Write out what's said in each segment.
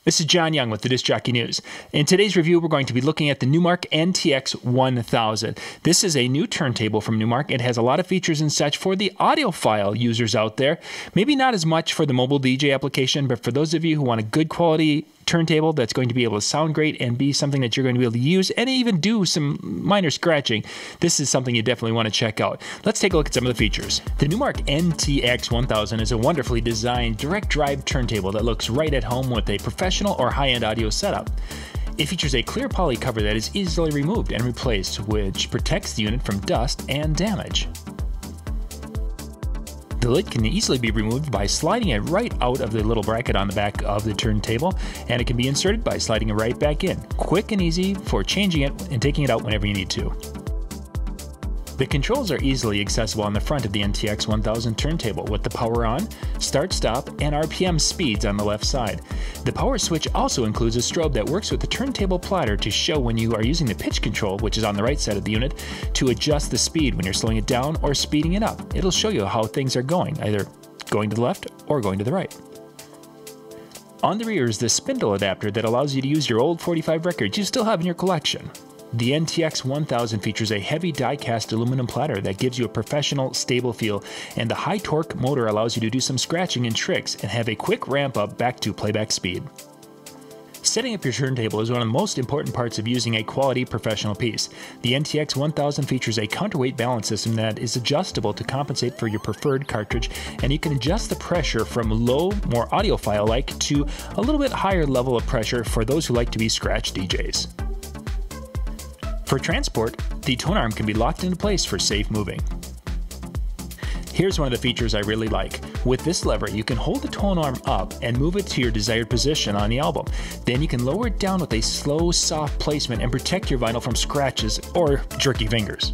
This is John Young with the Disc Jockey News. In today's review, we're going to be looking at the Numark NTX1000. This is a new turntable from Numark. It has a lot of features and such for the audiophile users out there. Maybe not as much for the mobile DJ application, but for those of you who want a good quality turntable that's going to be able to sound great and be something that you're going to be able to use and even do some minor scratching, this is something you definitely want to check out. Let's take a look at some of the features. The Numark NTX1000 is a wonderfully designed direct drive turntable that looks right at home with a professional or high-end audio setup. It features a clear poly cover that is easily removed and replaced, which protects the unit from dust and damage. The lid can easily be removed by sliding it right out of the little bracket on the back of the turntable, and it can be inserted by sliding it right back in. Quick and easy for changing it and taking it out whenever you need to. The controls are easily accessible on the front of the NTX1000 turntable with the power on, start stop, and RPM speeds on the left side. The power switch also includes a strobe that works with the turntable platter to show when you are using the pitch control, which is on the right side of the unit, to adjust the speed when you're slowing it down or speeding it up. It'll show you how things are going, either going to the left or going to the right. On the rear is the spindle adapter that allows you to use your old 45 records you still have in your collection. The NTX1000 features a heavy die-cast aluminum platter that gives you a professional, stable feel, and the high-torque motor allows you to do some scratching and tricks and have a quick ramp-up back to playback speed. Setting up your turntable is one of the most important parts of using a quality professional piece. The NTX1000 features a counterweight balance system that is adjustable to compensate for your preferred cartridge, and you can adjust the pressure from low, more audiophile-like, to a little bit higher level of pressure for those who like to be scratch DJs. For transport, the tonearm can be locked into place for safe moving. Here's one of the features I really like. With this lever, you can hold the tonearm up and move it to your desired position on the album. Then you can lower it down with a slow, soft placement and protect your vinyl from scratches or jerky fingers.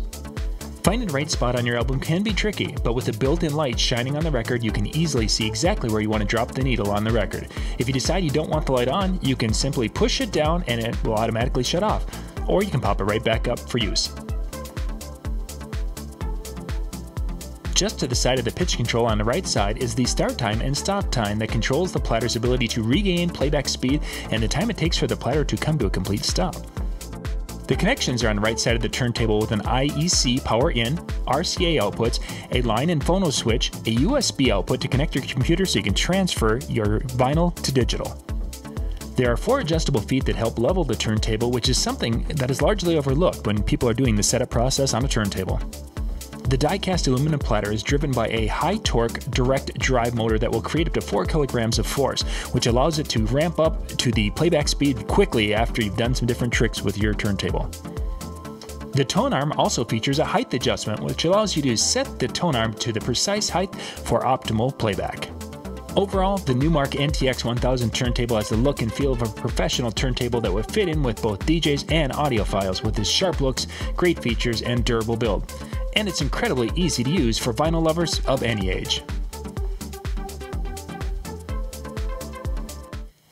Finding the right spot on your album can be tricky, but with the built-in light shining on the record, you can easily see exactly where you want to drop the needle on the record. If you decide you don't want the light on, you can simply push it down and it will automatically shut off. Or you can pop it right back up for use. Just to the side of the pitch control on the right side is the start time and stop time that controls the platter's ability to regain playback speed and the time it takes for the platter to come to a complete stop. The connections are on the right side of the turntable with an IEC power in, RCA outputs, a line and phono switch, a USB output to connect your computer so you can transfer your vinyl to digital. There are 4 adjustable feet that help level the turntable, which is something that is largely overlooked when people are doing the setup process on a turntable. The die-cast aluminum platter is driven by a high-torque direct drive motor that will create up to 4 kilograms of force, which allows it to ramp up to the playback speed quickly after you've done some different tricks with your turntable. The tonearm also features a height adjustment, which allows you to set the tonearm to the precise height for optimal playback. Overall, the Numark NTX1000 turntable has the look and feel of a professional turntable that would fit in with both DJs and audiophiles with its sharp looks, great features, and durable build. And it's incredibly easy to use for vinyl lovers of any age.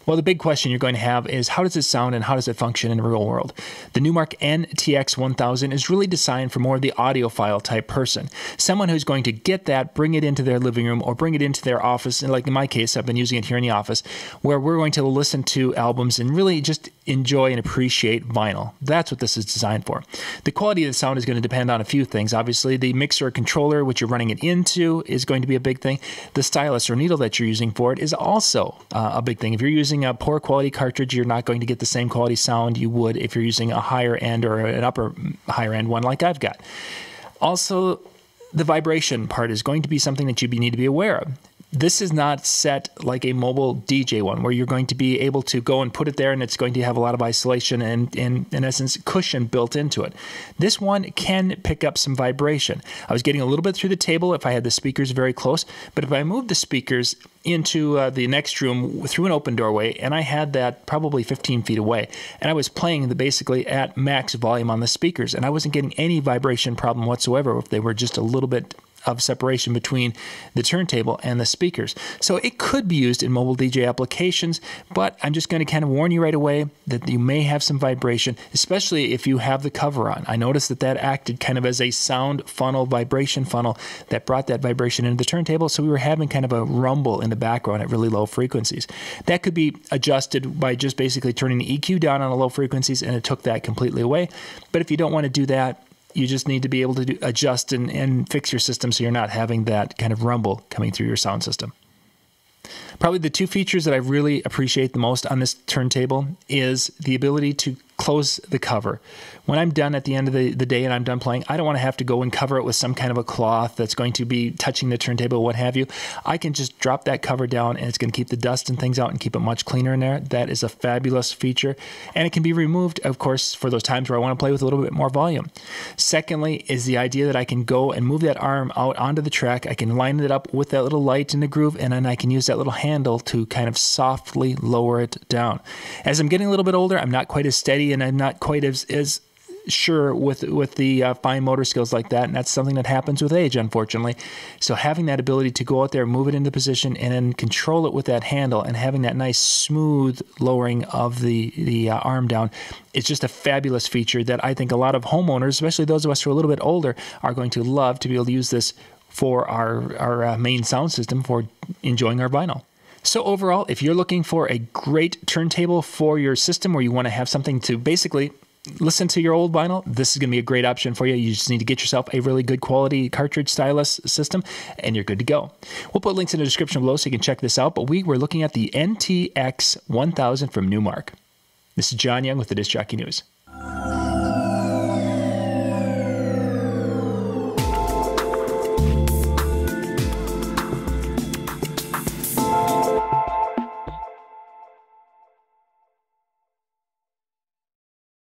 Well, the big question you're going to have is how does it sound and how does it function in the real world? The Numark NTX1000 is really designed for more of the audiophile type person. Someone who's going to get that, bring it into their living room or bring it into their office. And like in my case, I've been using it here in the office, where we're going to listen to albums and really just enjoy and appreciate vinyl. That's what this is designed for. The quality of the sound is going to depend on a few things. Obviously, the mixer or controller, which you're running it into, is going to be a big thing. The stylus or needle that you're using for it is also a big thing. If you're using a poor quality cartridge, you're not going to get the same quality sound you would if you're using a higher end or an upper higher end one like I've got. Also, the vibration part is going to be something that you need to be aware of. This is not set like a mobile DJ one where you're going to be able to go and put it there and it's going to have a lot of isolation and, in essence, cushion built into it. This one can pick up some vibration. I was getting a little bit through the table if I had the speakers very close, but if I moved the speakers into the next room through an open doorway, and I had that probably 15 feet away, and I was playing basically at max volume on the speakers, and I wasn't getting any vibration problem whatsoever if they were just a little bit of separation between the turntable and the speakers. So it could be used in mobile DJ applications, but I'm just going to kind of warn you right away that you may have some vibration, especially if you have the cover on. I noticed that that acted kind of as a sound funnel, vibration funnel that brought that vibration into the turntable, so we were having kind of a rumble in the background at really low frequencies. That could be adjusted by just basically turning the EQ down on the low frequencies, and it took that completely away. But if you don't want to do that, you just need to be able to adjust and fix your system so you're not having that kind of rumble coming through your sound system. Probably the two features that I really appreciate the most on this turntable is the ability to close the cover. When I'm done at the end of the day and I'm done playing, I don't want to have to go and cover it with some kind of a cloth that's going to be touching the turntable, what have you. I can just drop that cover down and it's going to keep the dust and things out and keep it much cleaner in there. That is a fabulous feature. And it can be removed, of course, for those times where I want to play with a little bit more volume. Secondly is the idea that I can go and move that arm out onto the track. I can line it up with that little light in the groove, and then I can use that little handle to kind of softly lower it down. As I'm getting a little bit older, I'm not quite as steady and I'm not quite as sure with the fine motor skills like that, and that's something that happens with age, unfortunately. So having that ability to go out there, move it into position, and then control it with that handle, and having that nice smooth lowering of the arm down, it's just a fabulous feature that I think a lot of homeowners, especially those of us who are a little bit older, are going to love to be able to use this for our main sound system for enjoying our vinyl. So overall, if you're looking for a great turntable for your system, where you want to have something to basically listen to your old vinyl, this is going to be a great option for you. You just need to get yourself a really good quality cartridge stylus system, and you're good to go. We'll put links in the description below so you can check this out, but we were looking at the NTX1000 from Numark. This is John Young with the Disc Jockey News.